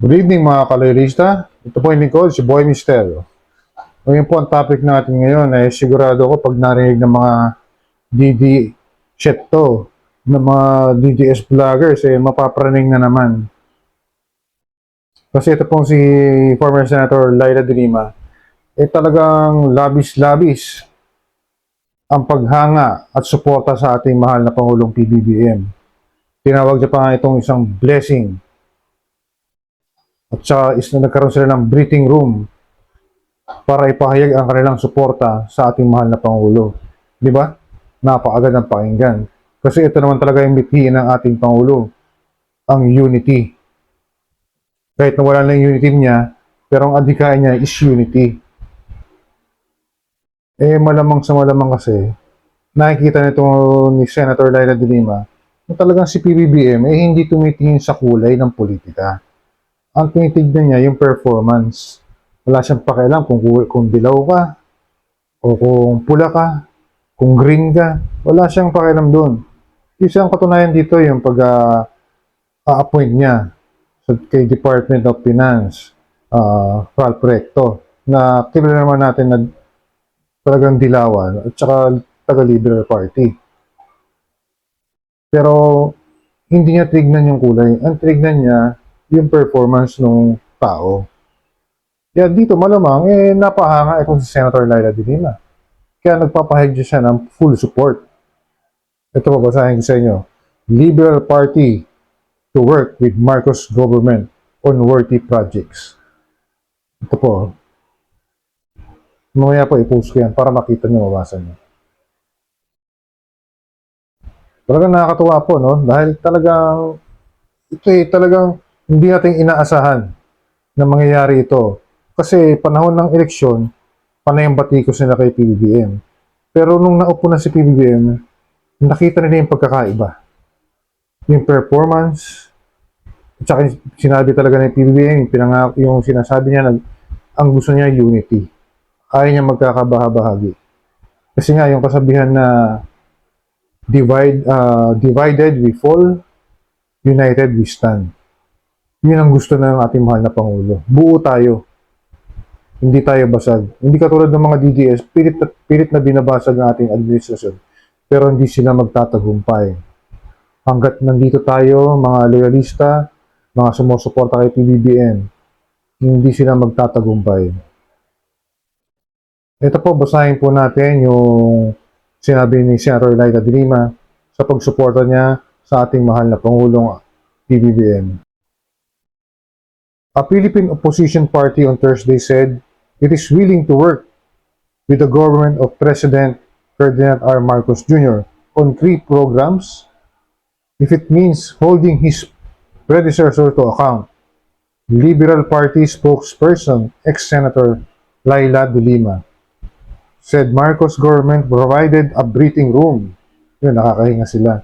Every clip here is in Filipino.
Good evening mga kaloylista. Ito po yung Nicole, si Boy Misterio. Ngayon po ang topic natin ngayon ay sigurado ko pag narinig ng mga DD shit to, ng mga DDS vloggers, mapapraning na naman. Kasi ito pong si former Senator Laila de Lima, talagang labis-labis ang paghanga at suporta sa ating mahal na Pangulong PBBM. Tinawag niya pa nga itong isang blessing. At saka nagkaroon sila ng breathing room para ipahayag ang kanilang suporta sa ating mahal na Pangulo. Di ba? Napakagad ng pakinggan. Kasi ito naman talaga yung mithiin ng ating Pangulo, ang unity. Kahit nawala na yung unity niya, pero ang adhikain niya is unity. Malamang sa malamang kasi, nakikita nito ni Senator Laila de Lima, na talagang si PBBM hindi tumitingin sa kulay ng politika. Ang tinitignan niya yung performance. Wala siyang pakialam kung dilaw ka, o kung pula ka, kung green ka. Wala siyang pakialam doon. Isang katunayan dito yung pag-appoint niya kay Department of Finance, Ralph Recto, na kilala naman natin na talagang dilawan at saka taga-Liberal Party. Pero hindi niya tignan yung kulay. Ang tignan niya yung performance ng tao. Kaya dito malamang, napahanga itong si Senator Laila de Lima. Kaya nagpapahayag siya ng full support. Ito po, basahin ko sa inyo. Liberal Party to work with Marcos government on worthy projects. Ito po. Mamaya po i-post ko yan para makita nyo, mabasa nyo. Talagang nakakatuwa po, no? Dahil talagang, talagang hindi natin inaasahan na mangyayari ito. Kasi panahon ng eleksyon, panay ang batikos nila kay PBBM. Pero nung naupo na si PBBM, nakita nila yung pagkakaiba. Yung performance, at saka sinabi talaga ng PBBM, yung sinasabi niya, ang gusto niya unity. Ayaw niya magkakabahabahagi. Kasi nga, yung kasabihan na divided we fall, united we stand. Yun ang gusto ng ating mahal na Pangulo. Buo tayo. Hindi tayo basag. Hindi katulad ng mga DDS, pilit na binabasag ng ating administrasyon. Pero hindi sila magtatagumpay. Hanggat nandito tayo, mga loyalista, mga sumusuporta kay PBBM, hindi sila magtatagumpay. Ito po, basahin po natin yung sinabi ni Senator Laila de Lima sa pagsuporta niya sa ating mahal na Pangulong PBBM. A Philippine opposition party on Thursday said it is willing to work with the government of President Ferdinand R. Marcos Jr. on 3 programs if it means holding his predecessor to account. Liberal Party spokesperson, ex-Senator Laila de Lima, said Marcos government provided a breathing room. Yun, nakakahinga sila.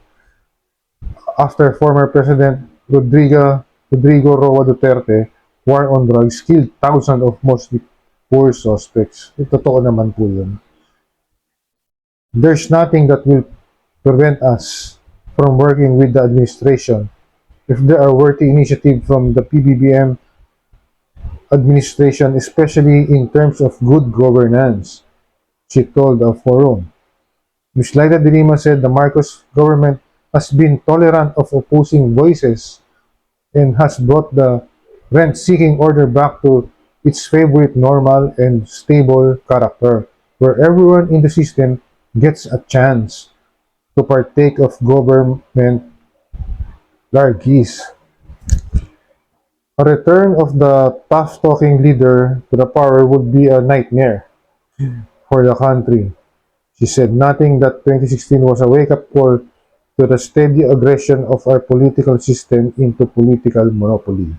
After former President Rodrigo Roa Duterte war on drugs killed thousands of mostly poor suspects. Totoo naman po yun. There's nothing that will prevent us from working with the administration if there are worthy initiatives from the PBBM administration, especially in terms of good governance, she told the forum. Ms. Laila de Lima said the Marcos government has been tolerant of opposing voices and has brought the rent-seeking order back to its favorite normal and stable character, where everyone in the system gets a chance to partake of government largesse. A return of the tough-talking leader to the power would be a nightmare for the country. She said nothing that 2016 was a wake-up call to the steady aggression of our political system into political monopoly.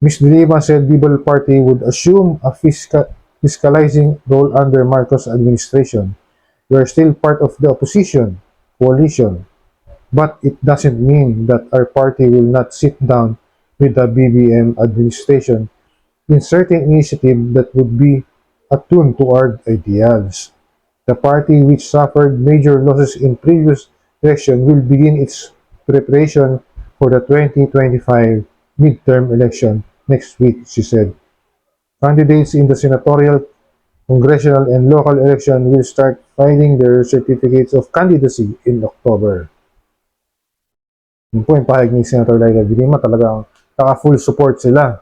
Ms. de Lima said Liberal Party would assume a fiscalizing role under Marcos administration. We are still part of the opposition coalition, but it doesn't mean that our party will not sit down with the BBM administration in certain initiatives that would be attuned to our ideals. The party, which suffered major losses in previous election, will begin its preparation for the 2025 midterm election next week, she said. Candidates in the senatorial, congressional, and local election will start filing their certificates of candidacy in October. Yun po yung pahayag ni Senator Laila de Lima, talagang naka-full support sila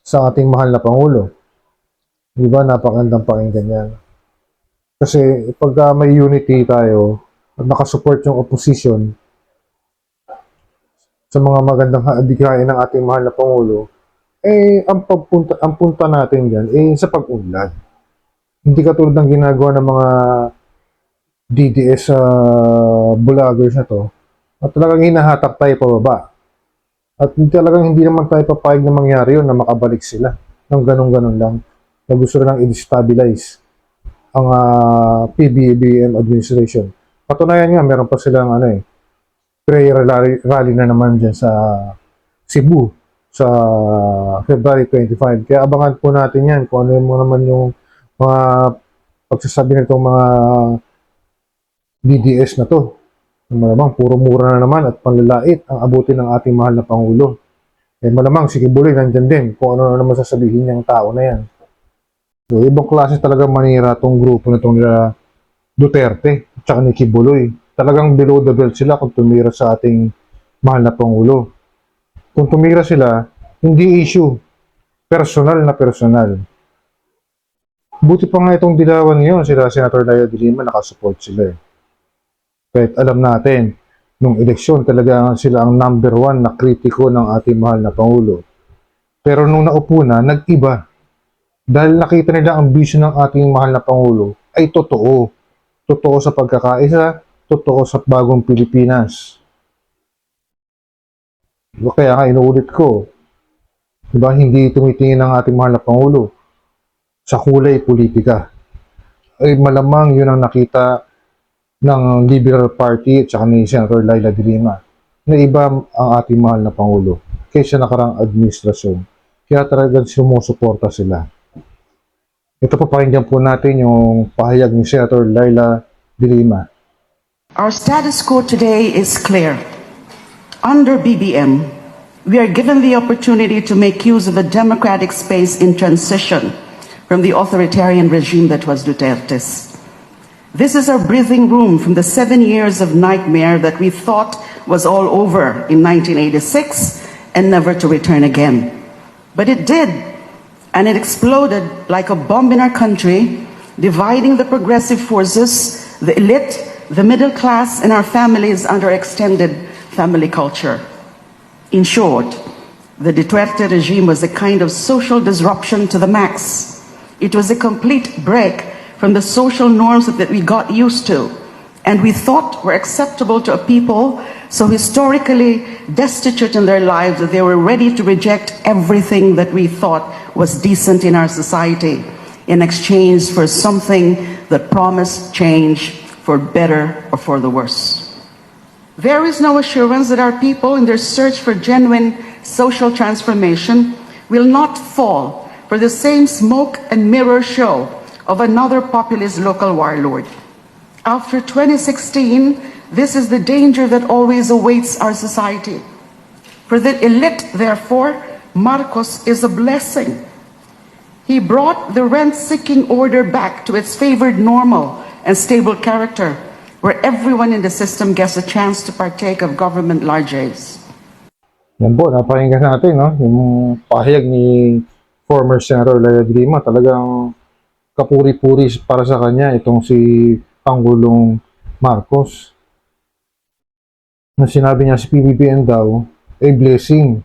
sa ating mahal na Pangulo. Di ba? Napakagandang pakinggan yan. Kasi pag may unity tayo, at nakasupport yung opposition sa mga magandang adhikain ng ating mahal na Pangulo, ang punta natin dyan, sa pag-unlad. Hindi katulad ng ginagawa ng mga DDS vloggers na to, at talagang hinahatak tayo pababa. At talagang hindi naman tayo papayag na mangyari yun, na makabalik sila ng ganun-ganun lang, na gusto lang i-destabilize ang PBBM administration. Patunayan nga, meron pa silang prayer rally na naman dyan sa Cebu sa February 25. Kaya abangan po natin yan kung ano naman yung mga pagsasabi nitong mga DDS na to. Malamang puro mura na naman at panlalait ang abutin ng ating mahal na Pangulo. Malamang si Kibuloy nandyan din kung ano naman sasabihin niyang tao na yan. So, ibang klase talaga manira tong grupo na itong Duterte at saka ni Kibuloy. Talagang below the belt sila kung tumira sa ating mahal na Pangulo. Kung tumira sila, hindi issue. Personal na personal. Buti pa nga itong dilawan ngayon, sila Senator Laila de Lima, nakasupport sila. Kahit alam natin, nung eleksyon talaga sila ang number 1 na kritiko ng ating mahal na Pangulo. Pero nung naupo na, nag-iba. Dahil nakita nila ang vision ng ating mahal na Pangulo ay totoo. Totoo sa pagkakaisa, totoo sa bagong Pilipinas. Kaya nga inuulit ko, diba, hindi tumitingin ng ating mahal na Pangulo sa kulay politika. Ay malamang yun ang nakita ng Liberal Party at saka ni Senator Laila de Lima, na iba ang ating mahal na Pangulo kaysa nakarang administrasyon. Kaya talagang sumusuporta sila. Ito pa, pakinggan po natin yung pahayag ni Senator Laila de Lima. Our status quo today is clear. Under BBM, we are given the opportunity to make use of a democratic space in transition from the authoritarian regime that was Duterte's. This is our breathing room from the 7 years of nightmare that we thought was all over in 1986 and never to return again. But it did, and it exploded like a bomb in our country, dividing the progressive forces, the elite, the middle class, and our families under extended family culture. In short, the Duterte regime was a kind of social disruption to the max. It was a complete break from the social norms that we got used to and we thought were acceptable to a people so historically destitute in their lives that they were ready to reject everything that we thought was decent in our society in exchange for something that promised change for better or for the worse. There is no assurance that our people in their search for genuine social transformation will not fall for the same smoke and mirror show of another populist local warlord. After 2016, this is the danger that always awaits our society. For the elite, therefore, Marcos is a blessing. He brought the rent-seeking order back to its favored normal and stable character, where everyone in the system gets a chance to partake of government largesse. Yan po, napakinggan natin, no? Yung pahayag ni former Senator Laila de Lima, talagang kapuri-puri para sa kanya itong si Pangulong Marcos. Na sinabi niya si PBBM daw, blessing.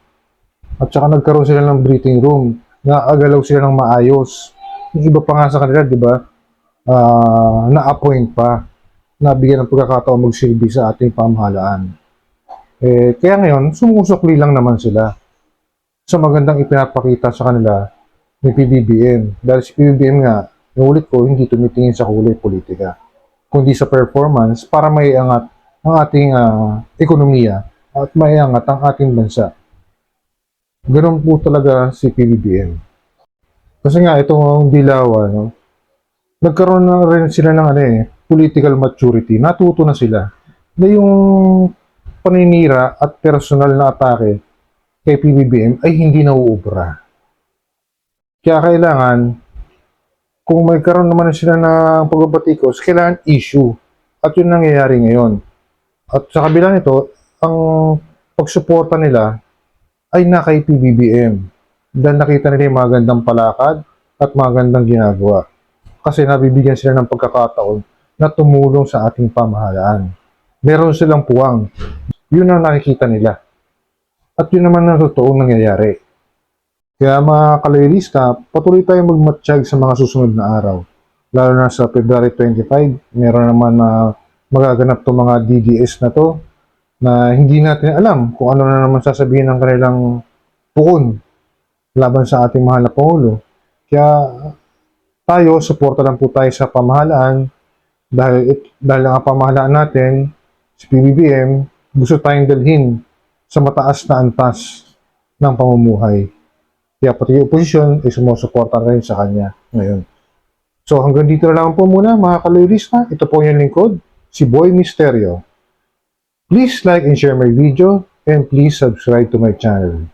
At saka nagkaroon sila ng breathing room, naagalaw sila ng maayos. Yung iba pa nga sa kanila, di ba, na-appoint pa, nabigyan ng pagkakataon magsilbi sa ating pamahalaan. Kaya ngayon, sumusukli lang naman sila sa magandang ipinapakita sa kanila ni PBBM. Dahil si PBBM nga, nulit ko, hindi tumitingin sa kulay politika, kundi sa performance para maiangat ang ating ekonomiya at maiangat ang ating bansa. Ganun po talaga si PBBM. Kasi nga, itong Dilawan, no, nagkaroon na rin sila ng political maturity. Natuto na sila na yung paninira at personal na atake kay PBBM ay hindi nauubra. Kaya kailangan, kung may karoon naman sila ng pagbabatikos, kailangan issue. At yun nangyayari ngayon. At sa kabila nito, ang pagsuporta nila ay na kay PBBM. Dahil nakita nila yung magandang palakad at magandang ginagawa. Kasi nabibigyan sila ng pagkakataon na tumulong sa ating pamahalaan. Meron silang puwang. Yun ang nakikita nila. At yun naman ang totoong nangyayari. Kaya mga kaloyalista, patuloy tayong magmatsyag sa mga susunod na araw. Lalo na sa February 25, meron naman na magaganap itong mga DDS na to na hindi natin alam kung ano na naman sasabihin ng kanilang pukon laban sa ating mahal na Pangulo. Kaya tayo, suporta lang po tayo sa pamahalaan dahil ang pamahalaan natin, si PBBM, gusto tayong dalhin sa mataas na antas ng pamumuhay. Kaya pati yung oposisyon ay sumusuporta rin sa kanya ngayon. So hanggang dito na lang po muna mga kaloyalista. Ito po yung lingkod, si Boy Misterio. Please like and share my video and please subscribe to my channel.